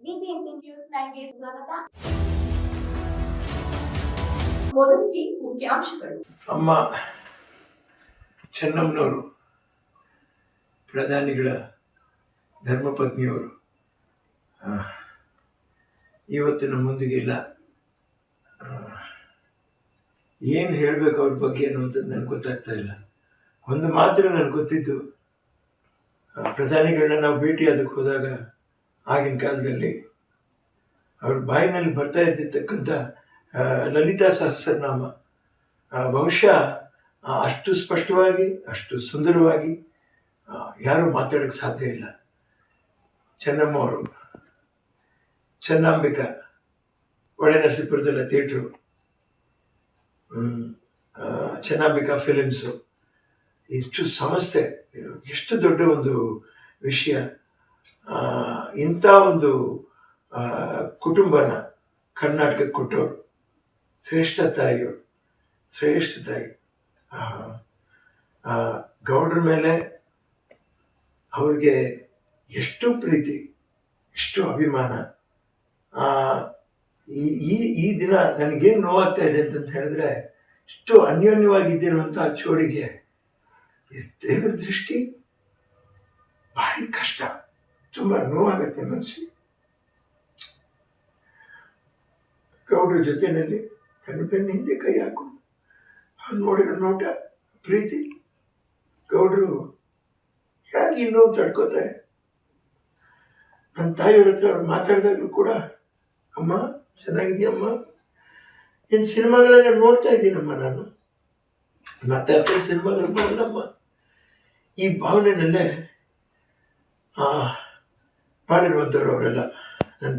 BBMP news 9ಗೆ ಸ್ವಾಗತ. ಮೊದಲಿಗೆ ಮುಖ್ಯಾಂಶಗಳು. ಅಮ್ಮ ಚೆನ್ನಮ್ಮನವರು ಪ್ರಧಾನಿಗಳ ಧರ್ಮಪತ್ನಿಯವರು ಇವತ್ತು ನಮ್ಮೊಂದಿಗೆ ಇಲ್ಲ. ಏನು ಹೇಳಬೇಕು ಅವ್ರ ಬಗ್ಗೆ ಅನ್ನುವಂಥದ್ದು ನನಗೆ ಗೊತ್ತಾಗ್ತಾ ಇಲ್ಲ. ಒಂದು ಮಾತ್ರ ನನಗೆ ಗೊತ್ತಿದ್ದು, ಪ್ರಧಾನಿಗಳನ್ನ ನಾವು ಭೇಟಿಯಾದಕ್ಕೆ ಹೋದಾಗ ಆಗಿನ ಕಾಲದಲ್ಲಿ ಅವ್ರ ಬಾಯಿನಲ್ಲಿ ಬರ್ತಾ ಇದ್ದಿರ್ತಕ್ಕಂಥ ಲಲಿತಾ ಸಹಸ್ರನಾಮ ಬಹುಶಃ ಅಷ್ಟು ಸ್ಪಷ್ಟವಾಗಿ, ಅಷ್ಟು ಸುಂದರವಾಗಿ ಯಾರೂ ಮಾತಾಡೋಕ್ಕೆ ಸಾಧ್ಯ ಇಲ್ಲ. ಚೆನ್ನಮ್ಮ ಅವರು, ಚೆನ್ನಾಂಬಿಕಾ, ಒಳನರಸೀಪುರದಲ್ಲ ಥಿಯೇಟ್ರು, ಚೆನ್ನಾಂಬಿಕಾ ಫಿಲಿಮ್ಸು, ಇಷ್ಟು ಸಂಸ್ಥೆ, ಎಷ್ಟು ದೊಡ್ಡ ಒಂದು ವಿಷಯ. ಇಂಥ ಒಂದು ಕುಟುಂಬನ ಕರ್ನಾಟಕಕ್ಕೆ ಕೊಟ್ಟವರು ಶ್ರೇಷ್ಠ ತಾಯಿಯವರು, ಶ್ರೇಷ್ಠ ತಾಯಿ. ಗೌಡ್ರ ಮೇಲೆ ಅವ್ರಿಗೆ ಎಷ್ಟು ಪ್ರೀತಿ, ಎಷ್ಟು ಅಭಿಮಾನ. ಈ ದಿನ ನನಗೇನು ನೋವಾಗ್ತಾ ಇದೆ ಅಂತ ಹೇಳಿದ್ರೆ, ಇಷ್ಟು ಅನ್ಯೋನ್ಯವಾಗಿದ್ದಿರುವಂಥ ಜೋಡಿಗೆ ದೇವರ ದೃಷ್ಟಿ ಭಾರಿ ಕಷ್ಟ, ತುಂಬ ನೋವಾಗತ್ತೆ ಮನಸ್ಸಿಗೆ. ಗೌಡ್ರ ಜೊತೆಯಲ್ಲಿ ತನ್ನ ಬೆನ್ನ ಹಿಂದೆ ಕೈ ಹಾಕೊಂಡು ಅವ್ರು ನೋಡಿರೋ ನೋಟ, ಪ್ರೀತಿ. ಗೌಡ್ರು ಹೇಗೆ ಇನ್ನೂ ತಡ್ಕೋತಾರೆ. ನನ್ನ ತಾಯಿಯವ್ರ ಹತ್ರ ಅವ್ರು ಮಾತಾಡಿದಾಗಲೂ ಕೂಡ, ಅಮ್ಮ ಚೆನ್ನಾಗಿದೆಯಮ್ಮ, ಇನ್ನು ಸಿನಿಮಾಗಳನ್ನ ನೋಡ್ತಾ ಇದ್ದೀನಮ್ಮ, ನಾನು ಮಾತಾಡ್ತಾ ಸಿನಿಮಾಗಳು ಬರಲ್ಲಮ್ಮ, ಈ ಭಾವನೆಯಲ್ಲೇ ಬಾಳಿರುವಂಥವ್ರು ಅವರೆಲ್ಲ. ನನ್ನ